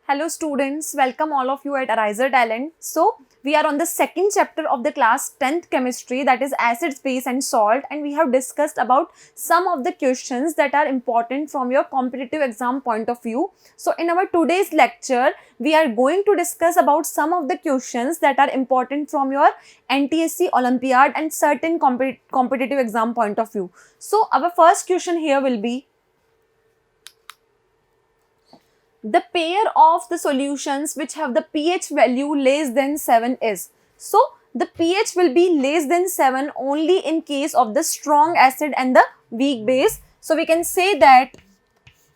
Hello students, welcome all of you at AriserTalent. So, we are on the second chapter of the class 10th chemistry, that is acid, base and salt, and we have discussed about some of the questions that are important from your competitive exam point of view. So, in our today's lecture, we are going to discuss about some of the questions that are important from your NTSE Olympiad and certain competitive exam point of view. So, our first question here will be, the pair of the solutions which have the pH value less than 7 is. So, the pH will be less than 7 only in case of the strong acid and the weak base. So, we can say that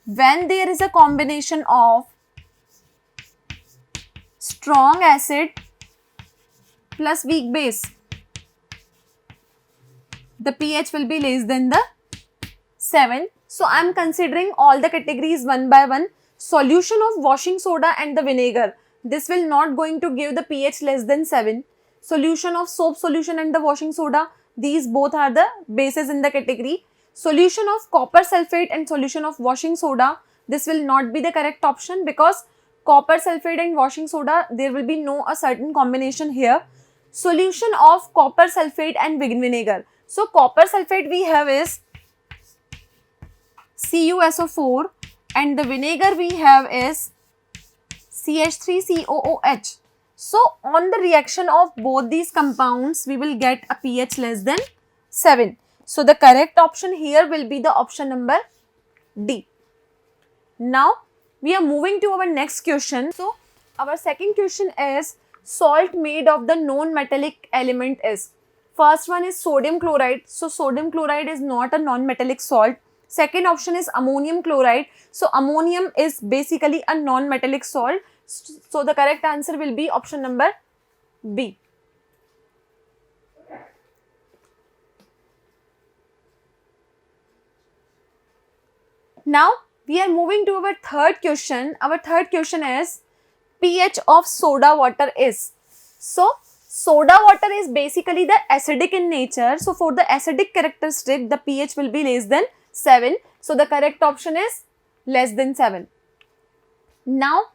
when there is a combination of strong acid plus weak base, the pH will be less than the 7. So, I am considering all the categories one by one. Solution of washing soda and the vinegar, this will not going to give the pH less than 7. Solution of soap solution and the washing soda, these both are the bases in the category. Solution of copper sulfate and solution of washing soda, this will not be the correct option because copper sulfate and washing soda, there will be no a certain combination here. Solution of copper sulfate and vinegar. So, copper sulfate we have is CuSO4 and the vinegar we have is CH3COOH. So, on the reaction of both these compounds, we will get a pH less than 7. So, the correct option here will be the option number D. Now, we are moving to our next question. So, our second question is, salt made of the non-metallic element is. First one is sodium chloride. So, sodium chloride is not a non-metallic salt. Second option is ammonium chloride. So, ammonium is basically a non-metallic salt. So, the correct answer will be option number B. Now, we are moving to our third question. Our third question is, pH of soda water is. So, soda water is basically the acidic in nature. So, for the acidic characteristic, the pH will be less than 7. So, the correct option is less than 7. Now,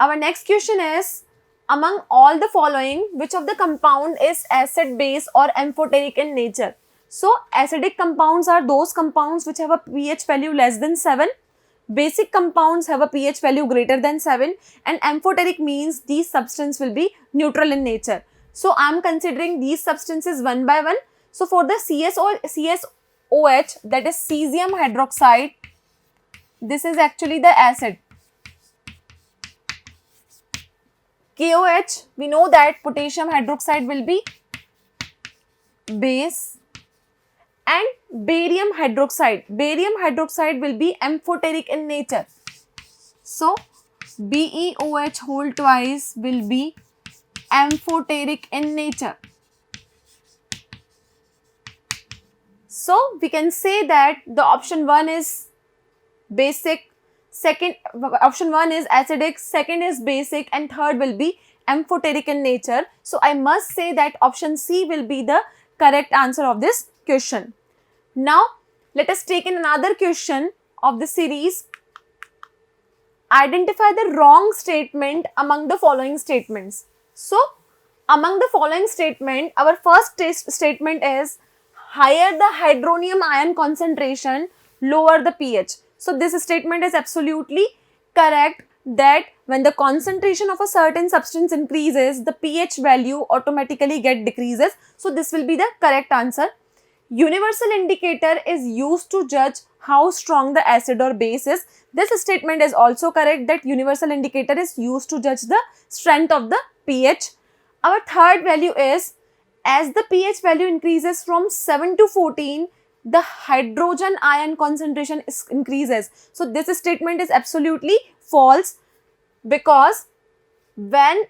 our next question is, among all the following, which of the compound is acid, base or amphoteric in nature? So, acidic compounds are those compounds which have a pH value less than 7. Basic compounds have a pH value greater than 7 and amphoteric means these substances will be neutral in nature. So, I am considering these substances one by one. So, for the CSOH, that is cesium hydroxide, this is actually the acid. KOH, we know that potassium hydroxide will be base, and barium hydroxide will be amphoteric in nature. So, BeOH whole twice will be amphoteric in nature. So, we can say that the option 1 is basic, option 1 is acidic, second is basic and third will be amphoteric in nature. So, I must say that option C will be the correct answer of this question. Now, let us take in another question of the series. Identify the wrong statement among the following statements. So, among the following statement, our first statement is, higher the hydronium ion concentration, lower the pH. So, this statement is absolutely correct that when the concentration of a certain substance increases, the pH value automatically decreases. So, this will be the correct answer. Universal indicator is used to judge how strong the acid or base is. This statement is also correct that universal indicator is used to judge the strength of the pH. Our third value is, as the pH value increases from 7 to 14, the hydrogen ion concentration increases. So, this statement is absolutely false because when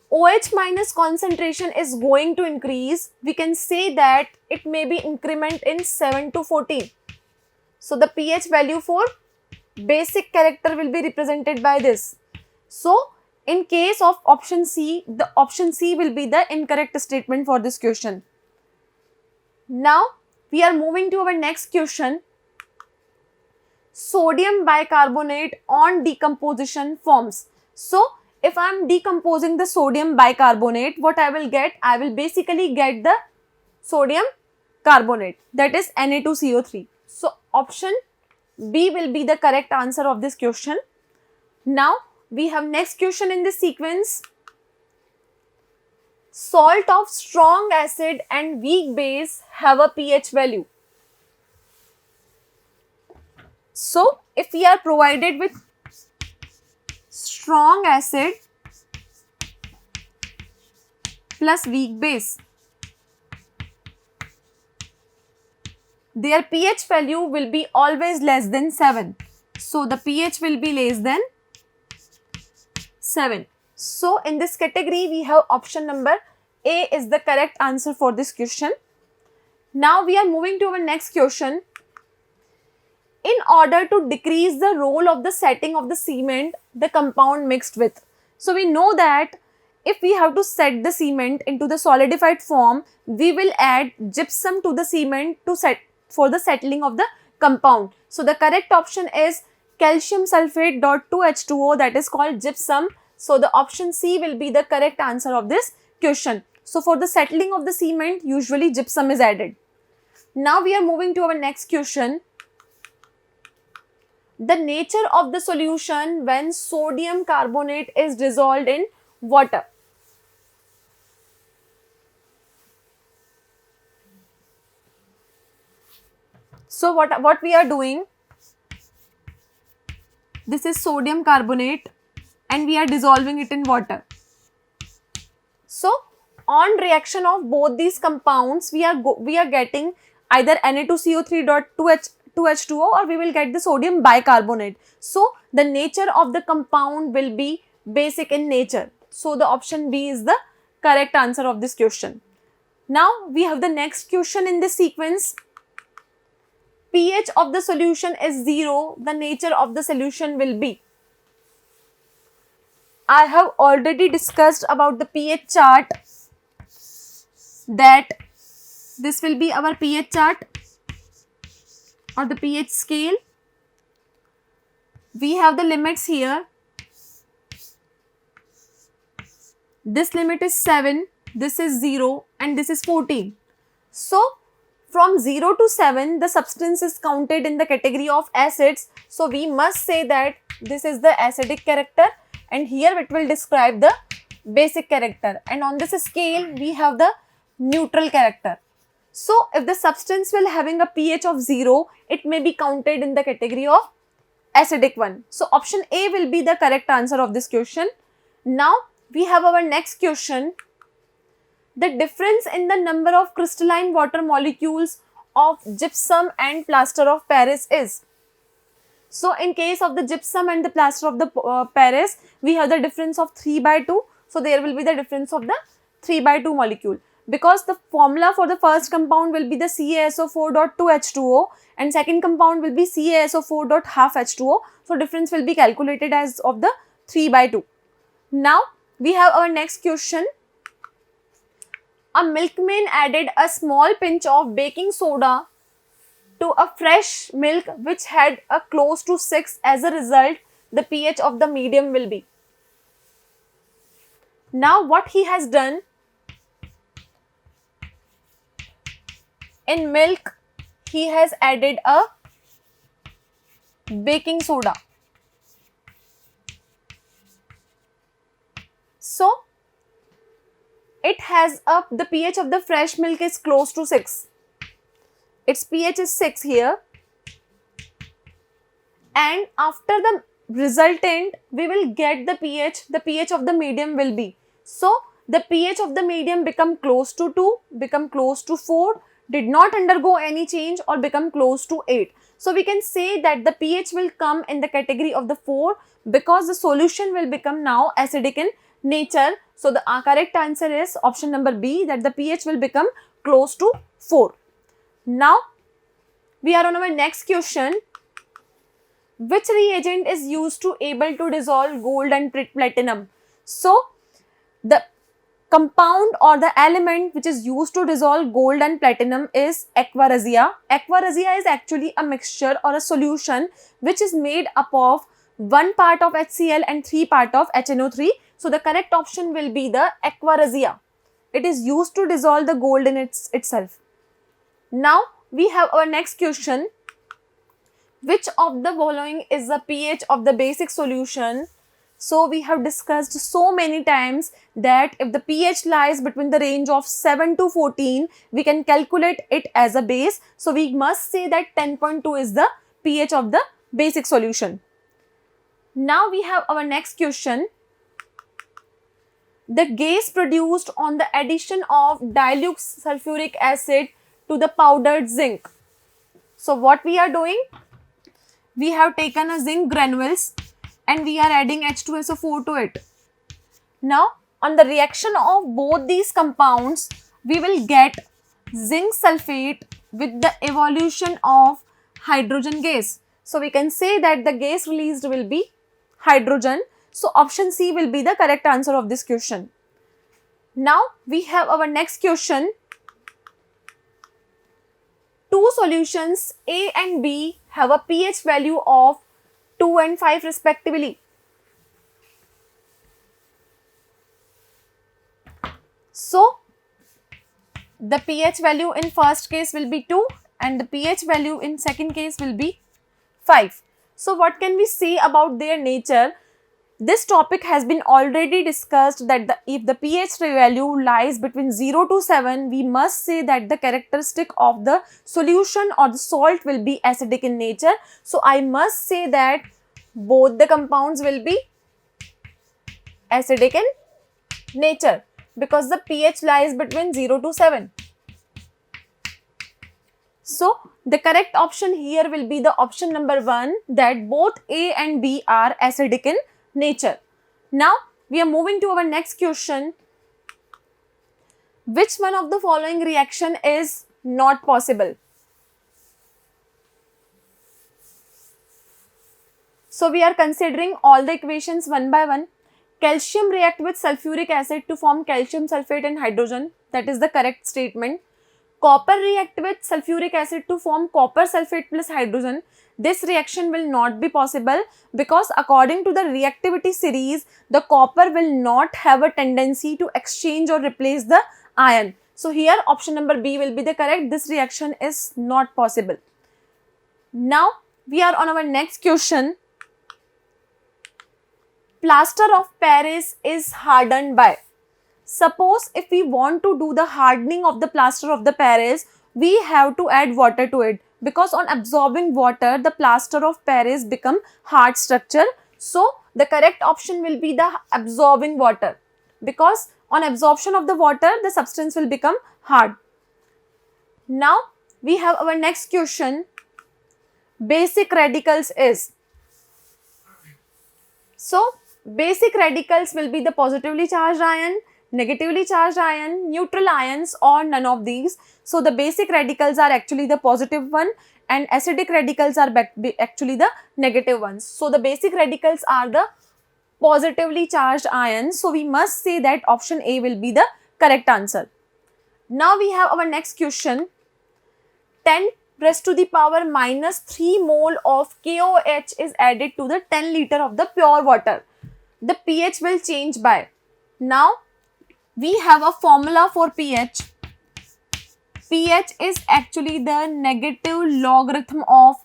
OH minus concentration is going to increase, we can say that it may be increment in 7 to 14. So, the pH value for basic character will be represented by this. So, in case of option C, the option C will be the incorrect statement for this question. Now, we are moving to our next question. sodium bicarbonate on decomposition forms. So if I am decomposing the sodium bicarbonate, what I will get? I will basically get the sodium carbonate, that is Na2CO3. So option B will be the correct answer of this question. Now we have next question in this sequence. Salt of strong acid and weak base have a pH value. So if we are provided with strong acid plus weak base, their pH value will be always less than 7. So the pH will be less than 7. So in this category we have option number A is the correct answer for this question. Now we are moving to our next question. In order to decrease the role of the setting of the cement, the compound mixed with. So we know that if we have to set the cement into the solidified form, we will add gypsum to the cement to set for the settling of the compound. So the correct option is calcium sulfate dot 2H2O, that is called gypsum. So the option C will be the correct answer of this question. So for the settling of the cement, usually gypsum is added. Now we are moving to our next question. The nature of the solution when sodium carbonate is dissolved in water. So what we are doing, this is sodium carbonate and we are dissolving it in water. So on reaction of both these compounds, we are getting either Na2CO3.2H2O or we will get the sodium bicarbonate. So the nature of the compound will be basic in nature. So the option B is the correct answer of this question. Now we have the next question in this sequence. pH of the solution is 0. The nature of the solution will be. I have already discussed about the pH chart, that this will be our pH chart or the pH scale. We have the limits here. This limit is 7, this is 0 and this is 14. So from 0 to 7, the substance is counted in the category of acids. So we must say that this is the acidic character and here it will describe the basic character, and on this scale we have the neutral character. So if the substance will having a pH of 0, it may be counted in the category of acidic one. So option A will be the correct answer of this question. Now we have our next question. The difference in the number of crystalline water molecules of gypsum and plaster of Paris is. So in case of the gypsum and the plaster of the Paris, we have the difference of 3/2. So there will be the difference of the 3/2 molecule, because the formula for the first compound will be the CaSO4.2H2O and second compound will be CaSO4.12H2O. So difference will be calculated as of the 3/2. Now we have our next question. A milkman added a small pinch of baking soda to a fresh milk which had a close to 6. As a result, the pH of the medium will be. Now what he has done, in milk he has added a baking soda. So it has the pH of the fresh milk is close to 6. Its pH is 6 here, and after the resultant we will get the pH of the medium will be. So the pH of the medium become close to 2, become close to 4, did not undergo any change or become close to 8. So we can say that the pH will come in the category of the 4 because the solution will become now acidic in nature. So the correct answer is option number B, that the pH will become close to 4. Now we are on our next question. Which reagent is used to able to dissolve gold and platinum? So the compound or the element which is used to dissolve gold and platinum is aqua regia. Aqua regia is actually a mixture or a solution which is made up of 1 part of HCl and 3 part of HNO3. So the correct option will be the aqua regia. It is used to dissolve the gold in itself. Now we have our next question. Which of the following is the pH of the basic solution? So we have discussed so many times that if the pH lies between the range of 7 to 14, we can calculate it as a base. So we must say that 10.2 is the pH of the basic solution. Now we have our next question. The gas produced on the addition of dilute sulfuric acid to the powdered zinc. So what we are doing? We have taken a zinc granules and we are adding H2SO4 to it. Now, on the reaction of both these compounds, we will get zinc sulfate with the evolution of hydrogen gas. So, we can say that the gas released will be hydrogen. So, option C will be the correct answer of this question. Now, we have our next question. Two solutions A and B have a pH value of 2 and 5 respectively. So, the pH value in first case will be 2 and the pH value in second case will be 5. So, what can we say about their nature? This topic has been already discussed that if the pH value lies between 0 to 7, we must say that the characteristic of the solution or the salt will be acidic in nature. So, I must say that both the compounds will be acidic in nature because the pH lies between 0 to 7. So, the correct option here will be the option number 1, that both A and B are acidic in nature. Now, we are moving to our next question. Which one of the following reaction is not possible? So, we are considering all the equations one by one. Calcium react with sulfuric acid to form calcium sulfate and hydrogen. That is the correct statement. Copper react with sulfuric acid to form copper sulfate plus hydrogen. This reaction will not be possible because according to the reactivity series, the copper will not have a tendency to exchange or replace the iron. So, here option number B will be the correct. This reaction is not possible. Now, we are on our next question. Plaster of Paris is hardened by. Suppose if we want to do the hardening of the plaster of the Paris, we have to add water to it because on absorbing water, the plaster of Paris become hard structure. So, the correct option will be the absorbing water because on absorption of the water, the substance will become hard. Now, we have our next question. Basic radicals is. So, basic radicals will be the positively charged ion, negatively charged ion, neutral ions or none of these. So, the basic radicals are actually the positive one and acidic radicals are actually the negative ones. So, the basic radicals are the positively charged ions. So, we must say that option A will be the correct answer. Now, we have our next question. 10 raised to the power minus 3 mole of KOH is added to the 10 liter of the pure water. The pH will change by. Now, we have a formula for pH. pH is actually the negative logarithm of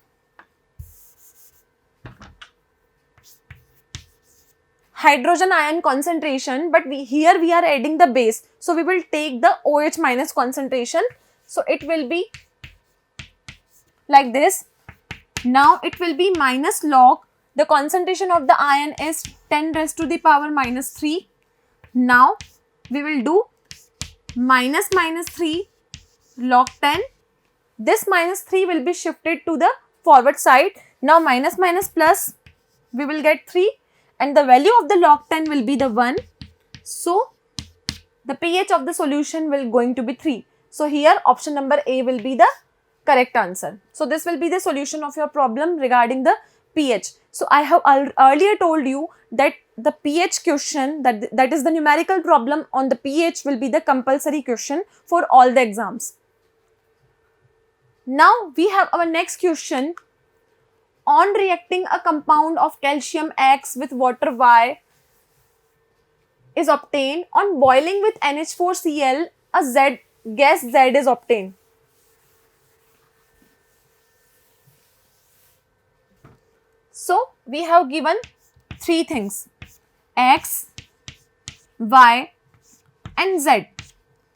hydrogen ion concentration, but here we are adding the base. So, we will take the OH minus concentration. So, it will be like this. Now, it will be minus log. The concentration of the ion is 10 raised to the power minus 3. Now, we will do minus 3 log 10. This minus 3 will be shifted to the forward side. Now, minus plus, we will get 3 and the value of the log 10 will be the 1. So, the pH of the solution will going to be 3. So, here option number A will be the correct answer. So, this will be the solution of your problem regarding the pH. So, I have earlier told you that the pH question, that is the numerical problem on the pH will be the compulsory question for all the exams. Now we have our next question. On reacting a compound of calcium X with water Y is obtained. On boiling with NH4Cl, a gas Z is obtained. So we have given three things: X, Y and Z.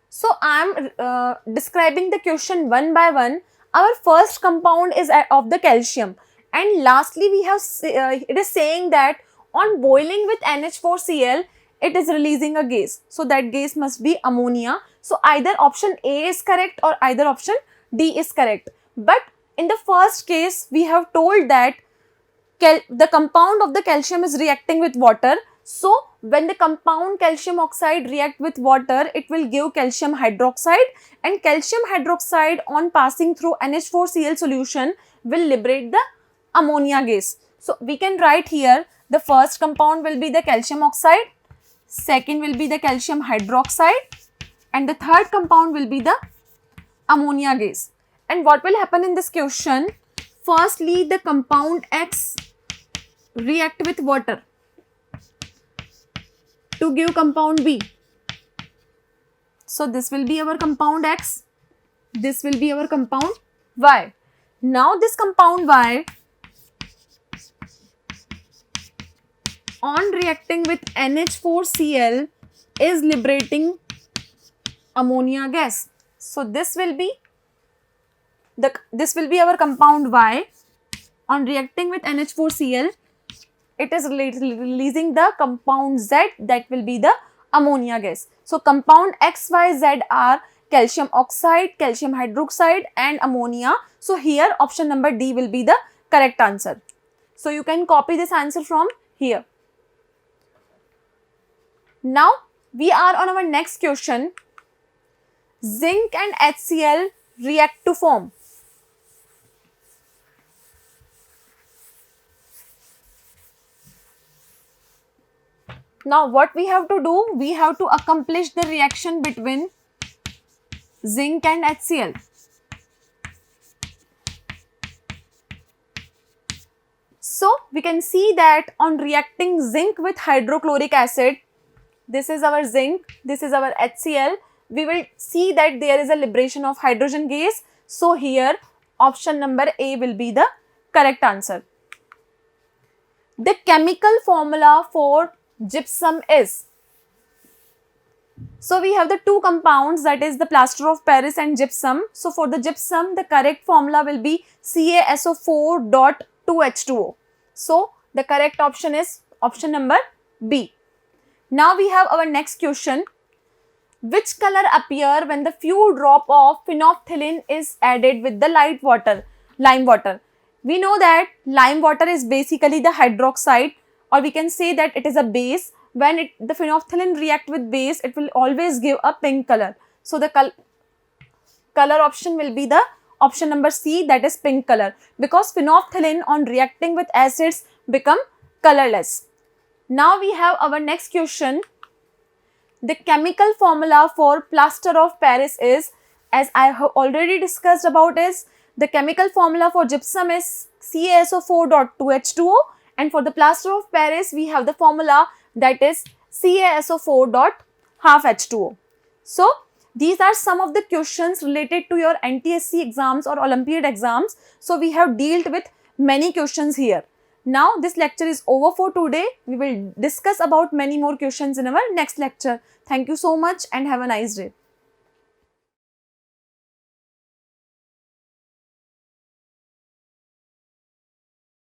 So I am describing the question one by one. Our first compound is of the calcium, and lastly we have it is saying that on boiling with NH4Cl it is releasing a gas. So that gas must be ammonia. So either option A is correct or either option D is correct. But in the first case we have told that the compound of the calcium is reacting with water. So when the compound calcium oxide react with water, it will give calcium hydroxide, and calcium hydroxide on passing through NH4Cl solution will liberate the ammonia gas. So we can write here the first compound will be the calcium oxide, second will be the calcium hydroxide, and the third compound will be the ammonia gas. And what will happen in this question? Firstly, the compound X react with water to give compound B. So this will be our compound X, this will be our compound Y. Now this compound Y on reacting with NH4Cl is liberating ammonia gas. So this will be our compound Y. On reacting with NH4Cl, it is releasing the compound Z, that will be the ammonia gas. So compound X, Y, Z are calcium oxide, calcium hydroxide and ammonia. So here option number D will be the correct answer. So you can copy this answer from here. Now we are on our next question. Zinc and HCl react to form. Now what we have to do? We have to accomplish the reaction between zinc and HCl. So we can see that on reacting zinc with hydrochloric acid, this is our zinc, this is our HCl, we will see that there is a liberation of hydrogen gas. So here option number A will be the correct answer. The chemical formula for gypsum is, so we have the two compounds, that is the plaster of Paris and gypsum. So for the gypsum, the correct formula will be CaSO4.2H2O. So the correct option is option number B. Now we have our next question. Which color appear when the few drop of phenolphthalein is added with the lime water? We know that lime water is basically the hydroxide, or we can say that it is a base. When the phenolphthalein react with base, it will always give a pink color. So the color option will be the option number C, that is pink color, because phenolphthalein on reacting with acids become colorless. Now we have our next question. The chemical formula for plaster of Paris is, as I have already discussed about, is the chemical formula for gypsum is CaSO4.2H2O, and for the plaster of Paris we have the formula that is CaSO4.5H2O. So these are some of the questions related to your NTSE exams or Olympiad exams. So we have dealt with many questions here. Now this lecture is over for today. We will discuss about many more questions in our next lecture. Thank you so much and have a nice day.